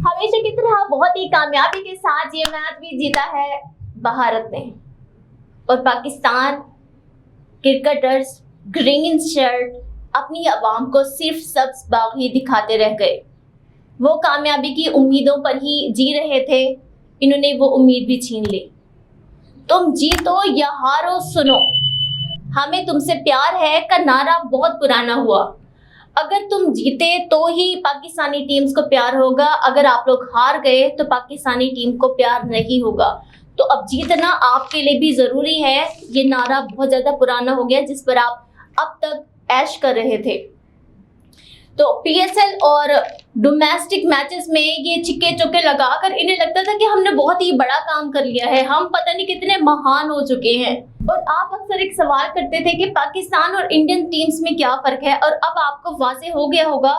हमेशा की तरह बहुत ही कामयाबी के साथ ये मैच भी जीता है भारत ने और पाकिस्तान क्रिकेटर्स ग्रीन शर्ट अपनी आवाम को सिर्फ सब्ज बाग ही दिखाते रह गए। वो कामयाबी की उम्मीदों पर ही जी रहे थे, इन्होंने वो उम्मीद भी छीन ली। तुम जीतो या हारो सुनो, हमें तुमसे प्यार है का नारा बहुत पुराना हुआ। अगर तुम जीते तो ही पाकिस्तानी टीम्स को प्यार होगा, अगर आप लोग हार गए तो पाकिस्तानी टीम को प्यार नहीं होगा। तो अब जीतना आपके लिए भी जरूरी है। ये नारा बहुत ज्यादा पुराना हो गया जिस पर आप अब तक ऐश कर रहे थे। तो पीएसएल और डोमेस्टिक मैचेस में ये छिक्के चौके लगाकर इन्हें लगता था कि हमने बहुत ही बड़ा काम कर लिया है, हम पता नहीं कितने महान हो चुके हैं। और आप अक्सर एक सवाल करते थे कि पाकिस्तान और इंडियन टीम्स में क्या फर्क है, और अब आपको वाज़ेह हो गया होगा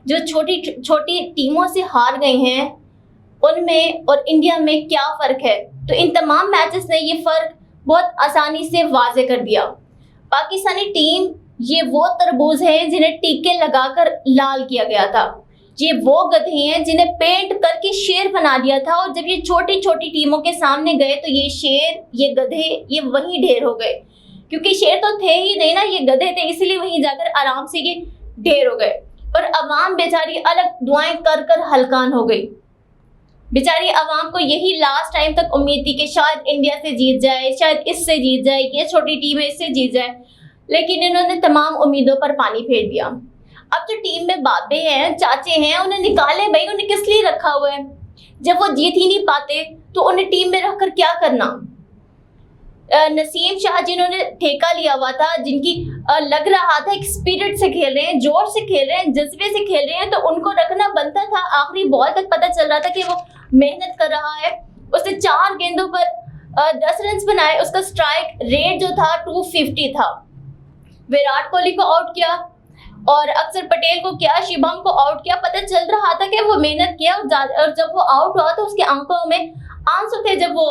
जो छोटी छोटी टीमों से हार गए हैं उनमें और इंडिया में क्या फर्क है। तो इन तमाम मैचेस ने ये फर्क बहुत आसानी से वाज़ेह कर दिया। पाकिस्तानी टीम ये वो तरबूज हैं जिन्हें टीके लगाकर लाल किया गया था, ये वो गधे हैं जिन्हें पेंट करके शेर बना दिया था, और जब ये छोटी छोटी टीमों के सामने गए तो ये शेर ये गधे ये वहीं ढेर हो गए, क्योंकि शेर तो थे ही नहीं ना, ये गधे थे, इसलिए वहीं जाकर आराम से ये ढेर हो गए। और अवाम बेचारी अलग दुआएं कर कर हलकान हो गई। बेचारी अवाम को यही लास्ट टाइम तक उम्मीद थी कि शायद इंडिया से जीत जाए, शायद इससे जीत जाए, ये छोटी टीम है इससे जीत जाए, लेकिन इन्होंने तमाम उम्मीदों पर पानी फेर दिया। अब जो टीम में बाबे हैं चाचे हैं उन्हें निकाले, भाई उन्हें किस लिए रखा हुआ है जब वो जीत ही नहीं पाते, तो उन्हें टीम में रखकर क्या करना। नसीम शाह जिन्होंने ठेका लिया हुआ था, जिनकी लग रहा था एक स्पिरिट से खेल रहे हैं, जोर से खेल रहे हैं, जज्बे से खेल रहे हैं, तो उनको रखना बनता था। आखिरी बॉल तक पता चल रहा था कि वो मेहनत कर रहा है। उसने 4 गेंदों पर 10 रन बनाए, उसका स्ट्राइक रेट जो था 250 था। विराट कोहली को आउट किया और अक्षर पटेल को किया, शिवम को आउट किया। पता चल रहा था कि वो मेहनत किया, और जब वो आउट हुआ तो उसकी आंखों में आंसू थे जब वो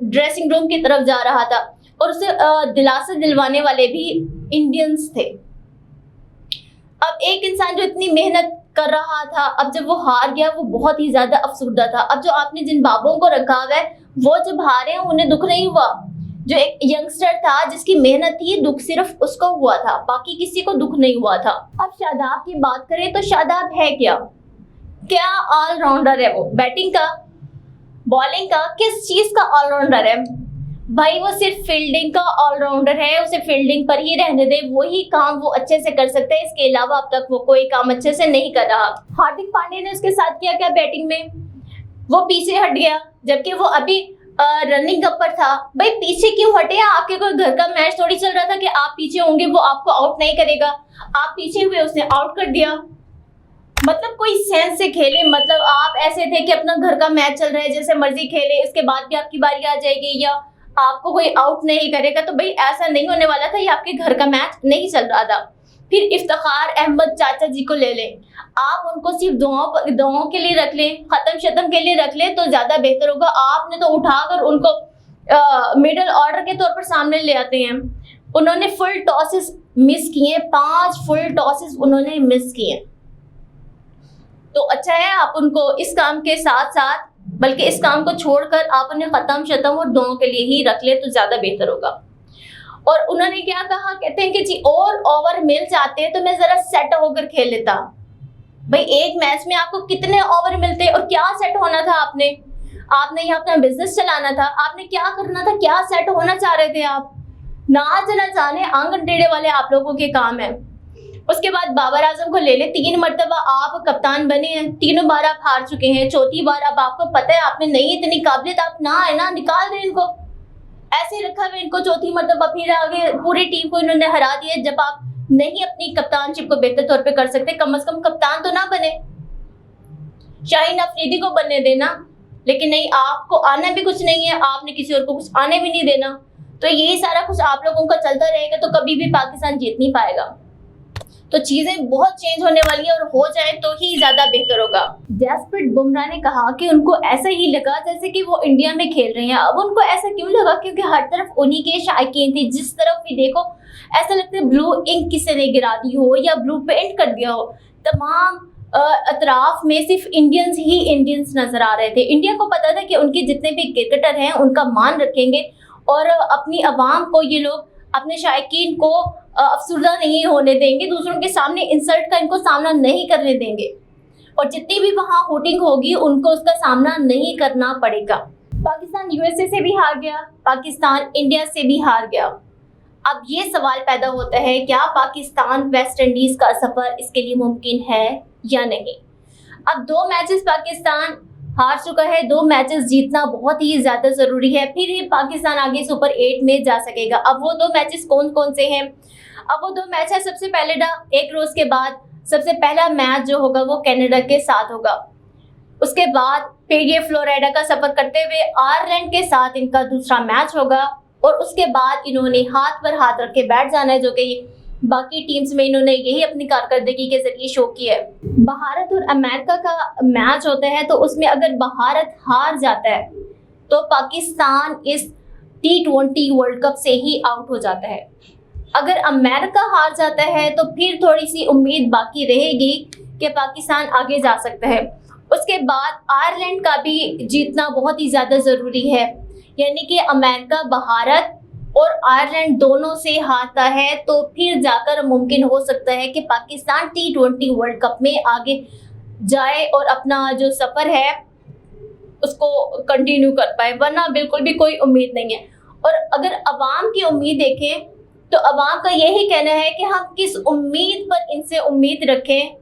ड्रेसिंग रूम की तरफ जा रहा था, और उसे दिलासा दिलवाने वाले भी इंडियंस थे। अब एक इंसान जो इतनी मेहनत कर रहा था, अब जब वो हार गया वो बहुत ही ज्यादा अफसुर्दा था। अब जो आपने जिन बाबों को रखा है वो जब हारे हैं उन्हें दुख नहीं हुआ। जो एक यंगस्टर था जिसकी मेहनत थी, दुख सिर्फ उसको हुआ था, बाकी किसी को दुख नहीं हुआ था। अब शादाब की बात करें तो शादाब है क्या ऑलराउंडर है वो, बैटिंग का, बॉलिंग का, किस चीज का ऑलराउंडर है भाई? वो सिर्फ फील्डिंग का ऑलराउंडर है, उसे फील्डिंग पर ही रहने दे, वही काम वो अच्छे से कर सकता है, इसके अलावा अब तक वो कोई काम अच्छे से नहीं कर रहा। हार्दिक पांड्या ने उसके साथ किया क्या बैटिंग में? वो पीछे हट गया, जबकि वो अभी रनिंग अप पर था। भाई पीछे क्यों हटे? आपके कोई घर का मैच थोड़ी चल रहा था कि आप पीछे होंगे वो आपको आउट नहीं करेगा। आप पीछे हुए, उसने आउट कर दिया। मतलब कोई सेंस से खेले, मतलब आप ऐसे थे कि अपना घर का मैच चल रहा है, जैसे मर्जी खेले, इसके बाद भी आपकी बारी आ जाएगी या आपको कोई आउट नहीं करेगा। तो भाई ऐसा नहीं होने वाला था, ये आपके घर का मैच नहीं चल रहा था। फिर इफ्तिखार अहमद चाचा जी को ले लें, आप उनको सिर्फ दुआओं के लिए रख लें, खत्म शतम के लिए रख लें तो ज्यादा बेहतर होगा। आपने तो उठाकर उनको मिडिल ऑर्डर के तौर पर सामने ले आते हैं। उन्होंने फुल टॉसेस मिस किए, 5 फुल टॉसेस उन्होंने मिस किए। तो अच्छा है आप उनको इस काम के साथ साथ, बल्कि इस काम को छोड़कर आप उन्हें खत्म शतम और दुआओं के लिए ही रख ले तो ज्यादा बेहतर होगा। और उन्होंने क्या कहा, कहते हैं कि जी और ओवर मिल जाते तो मैं जरा सेट होकर खेल लेता। भाई एक मैच में आपको कितने ओवर मिलते और क्या सेट होना था? आपने यहाँ अपना बिजनेस चलाना था, आपने क्या करना था, क्या सेट होना चाह रहे थे आप? ना चला जाने आंगन टेढ़े वाले आप लोगों के काम है। उसके बाद बाबर आजम को ले ले, 3 मरतबा आप कप्तान बने हैं, 3 बार आप हार चुके हैं, 4थी बार अब आपको पता है आपने नहीं इतनी काबिलियत, आप ना है ना, निकाल दें इनको। ऐसे रखा हुआ इनको 4थी मरतबा, फिर आगे पूरी टीम को इन्होंने हरा दिया। जब आप नहीं अपनी कप्तानशिप को बेहतर तौर पे कर सकते, कम से कम कप्तान तो ना बने, शाहीन अफरीदी को बनने देना। लेकिन नहीं, आपको आना भी कुछ नहीं है, आपने किसी और को कुछ आने भी नहीं देना। तो यही सारा कुछ आप लोगों का चलता रहेगा तो कभी भी पाकिस्तान जीत नहीं पाएगा। तो चीजें बहुत चेंज होने वाली है, और हो जाए तो ही ज्यादा बेहतर होगा। जसप्रीत बुमराह ने कहा कि उनको ऐसा ही लगा जैसे कि वो इंडिया में खेल रहे हैं। अब उनको ऐसा क्यों लगा? क्योंकि हर तरफ उन्हीं के शायकीन थे, जिस तरफ भी देखो ऐसा लगता है ब्लू इंक किसी ने गिरा दी हो या ब्लू पेंट कर दिया हो। तमाम अतराफ में सिर्फ इंडियंस ही इंडियंस नजर आ रहे थे। इंडिया को पता था कि उनके जितने भी क्रिकेटर हैं उनका मान रखेंगे और अपनी आवाम को ये लोग अपने शायकीन को अफसुर्दा नहीं होने देंगे, दूसरों के सामने इंसल्ट का इनको सामना नहीं करने देंगे और जितनी भी वहाँ होटिंग होगी उनको उसका सामना नहीं करना पड़ेगा। पाकिस्तान यूएसए से भी हार गया, पाकिस्तान इंडिया से भी हार गया। अब ये सवाल पैदा होता है, क्या पाकिस्तान वेस्ट इंडीज का सफर इसके लिए मुमकिन है या नहीं। अब 2 मैचेस पाकिस्तान हार चुका है, 2 मैचेस जीतना बहुत ही ज्यादा जरूरी है, फिर ही पाकिस्तान आगे सुपर 8 में जा सकेगा। अब वो 2 मैचेस कौन कौन से हैं? अब वो 2 मैच है, सबसे पहले एक रोज के बाद सबसे पहला मैच जो होगा वो कनाडा के साथ होगा। उसके बाद फिर ये फ्लोरिडा का सफर करते हुए आयरलैंड के साथ इनका दूसरा मैच होगा और उसके बाद इन्होंने हाथ पर हाथ रख के बैठ जाना है, जो कि बाकी टीम्स में इन्होंने यही अपनी कारकर्दगी के जरिए शो किया है। भारत और अमेरिका का मैच होता है तो उसमें अगर भारत हार जाता है तो पाकिस्तान इस T20 वर्ल्ड कप से ही आउट हो जाता है। अगर अमेरिका हार जाता है तो फिर थोड़ी सी उम्मीद बाकी रहेगी कि पाकिस्तान आगे जा सकता है। उसके बाद आयरलैंड का भी जीतना बहुत ही ज़्यादा ज़रूरी है, यानी कि अमेरिका, भारत और आयरलैंड दोनों से हारता है तो फिर जाकर मुमकिन हो सकता है कि पाकिस्तान T20 वर्ल्ड कप में आगे जाए और अपना जो सफ़र है उसको कंटिन्यू कर पाए, वरना बिल्कुल भी कोई उम्मीद नहीं है। और अगर अवाम की उम्मीद देखें तो अवाम का यही कहना है कि हम किस उम्मीद पर इनसे उम्मीद रखें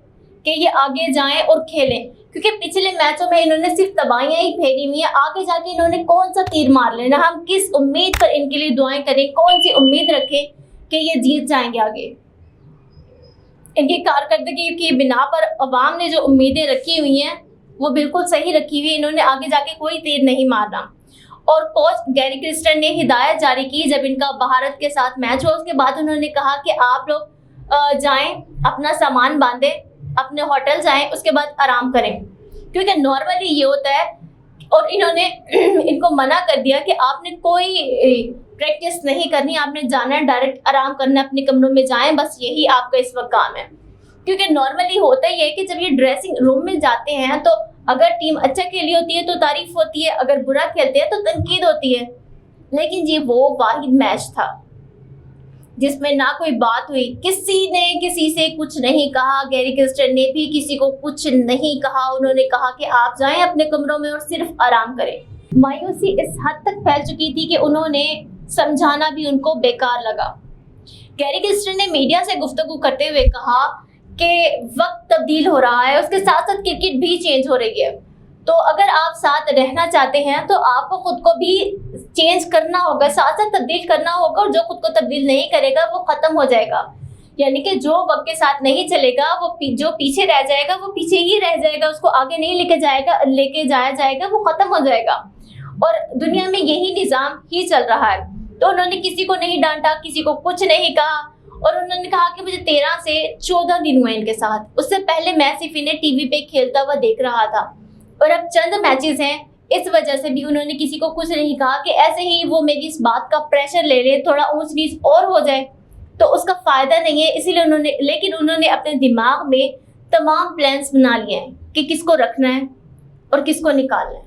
कि ये आगे जाएं और खेलें, क्योंकि पिछले मैचों में इन्होंने सिर्फ तबाहियां ही फेरी हुई हैं। आगे जाके इन्होंने कौन सा तीर मार लेना, हम किस उम्मीद पर इनके लिए दुआएं करें, कौन सी उम्मीद रखें कि ये जीत जाएंगे आगे। इनकी कारकर्दगी की बिना पर अवाम ने जो उम्मीदें रखी हुई हैं वो बिल्कुल सही रखी हुई है, इन्होंने आगे जाके कोई तीर नहीं मारना। और कोच गैरी क्रिस्टन ने हिदायत जारी की जब इनका भारत के साथ मैच हुआ, उसके बाद उन्होंने कहा कि आप लोग जाएं, अपना सामान बांधें, अपने होटल जाएं, उसके बाद आराम करें, क्योंकि नॉर्मली ये होता है। और इन्होंने इनको मना कर दिया कि आपने कोई प्रैक्टिस नहीं करनी, आपने जाना है डायरेक्ट आराम करना, अपने कमरों में जाएं, बस यही आपका इस वक्त काम है। क्योंकि नॉर्मली होता ही है कि जब ये ड्रेसिंग रूम में जाते हैं तो अगर टीम अच्छा खेली होती है तो तारीफ होती है, अगर बुरा खेलते हैं तो तनकीद होती है। लेकिन ये वो वाहिद मैच था जिसमें ना कोई बात हुई, किसी ने किसी से कुछ नहीं कहा, गैरी क्रिस्टन ने भी किसी को कुछ नहीं कहा। उन्होंने कहा कि आप जाएं अपने कमरों में और सिर्फ आराम करें। मायूसी इस हद तक फैल चुकी थी कि उन्होंने समझाना भी उनको बेकार लगा। गैरी क्रिस्टन ने मीडिया से गुफ्तगू करते हुए कहा कि वक्त तब्दील हो रहा है, उसके साथ साथ क्रिकेट भी चेंज हो रही है, तो अगर आप साथ रहना चाहते हैं तो आपको खुद को भी चेंज करना होगा, साथ साथ तब्दील करना होगा, और जो खुद को तब्दील नहीं करेगा वो ख़त्म हो जाएगा। यानी कि जो वक्त के साथ नहीं चलेगा वो जो पीछे रह जाएगा वो पीछे ही रह जाएगा, उसको आगे नहीं लेके जाया जाएगा, वो ख़त्म हो जाएगा। और दुनिया में यही निज़ाम ही चल रहा है। तो उन्होंने किसी को नहीं डांटा, किसी को कुछ नहीं कहा, और उन्होंने कहा कि मुझे 13 से 14 दिन हुए इनके साथ। उससे पहले मैं सिर्फ इन्हें टीवी पे खेलता हुआ देख रहा था, और अब चंद मैचेस हैं, इस वजह से भी उन्होंने किसी को कुछ नहीं कहा कि ऐसे ही वो मेरी इस बात का प्रेशर ले ले, थोड़ा ऊंच नीच और हो जाए तो उसका फ़ायदा नहीं है। इसीलिए उन्होंने अपने दिमाग में तमाम प्लान्स बना लिए हैं कि किसको रखना है और किसको निकालना है,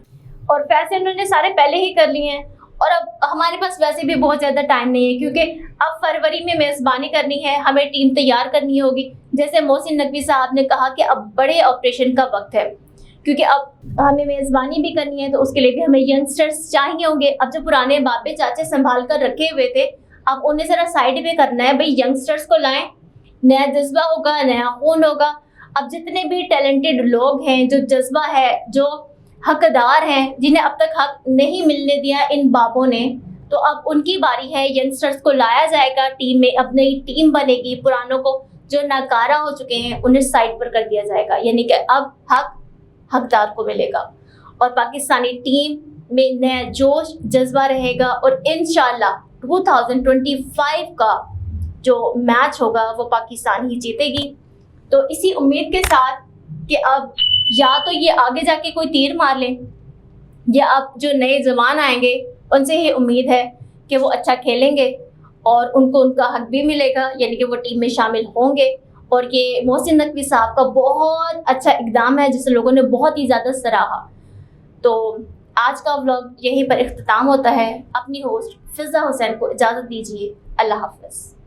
और फैसले उन्होंने सारे पहले ही कर लिए हैं। और अब हमारे पास वैसे भी बहुत ज़्यादा टाइम नहीं है, क्योंकि अब फरवरी में मेज़बानी करनी है, हमें टीम तैयार करनी होगी। जैसे मोहसिन नकवी साहब ने कहा कि अब बड़े ऑपरेशन का वक्त है, क्योंकि अब हमें मेज़बानी भी करनी है, तो उसके लिए भी हमें यंगस्टर्स चाहिए होंगे। अब जो पुराने बापे चाचे संभाल कर रखे हुए थे, अब उन्हें ज़रा साइड पे करना है। भाई यंगस्टर्स को लाएं, नया जज्बा होगा, नया खून होगा। अब जितने भी टैलेंटेड लोग हैं, जो जज्बा है, जो हकदार हैं, जिन्हें अब तक हक नहीं मिलने दिया इन बापों ने, तो अब उनकी बारी है। यंगस्टर्स को लाया जाएगा टीम में, अब नई टीम बनेगी, पुरानों को जो नाकारा हो चुके हैं उन्हें साइड पर कर दिया जाएगा, यानी कि अब हक हकदार को मिलेगा, और पाकिस्तानी टीम में नया जोश जज्बा रहेगा, और इंशाल्लाह 2025 का जो मैच होगा वो पाकिस्तान ही जीतेगी। तो इसी उम्मीद के साथ कि अब या तो ये आगे जाके कोई तीर मार लें, या अब जो नए जवान आएंगे उनसे ही उम्मीद है कि वो अच्छा खेलेंगे और उनको उनका हक भी मिलेगा, यानी कि वो टीम में शामिल होंगे और ये मोहसिन नकवी साहब का बहुत अच्छा इक़दाम है जिसे लोगों ने बहुत ही ज़्यादा सराहा। तो आज का व्लॉग यहीं पर इख्तिताम होता है। अपनी होस्ट फ़िज़ा हुसैन को इजाज़त दीजिए। अल्लाह हाफ़िज़।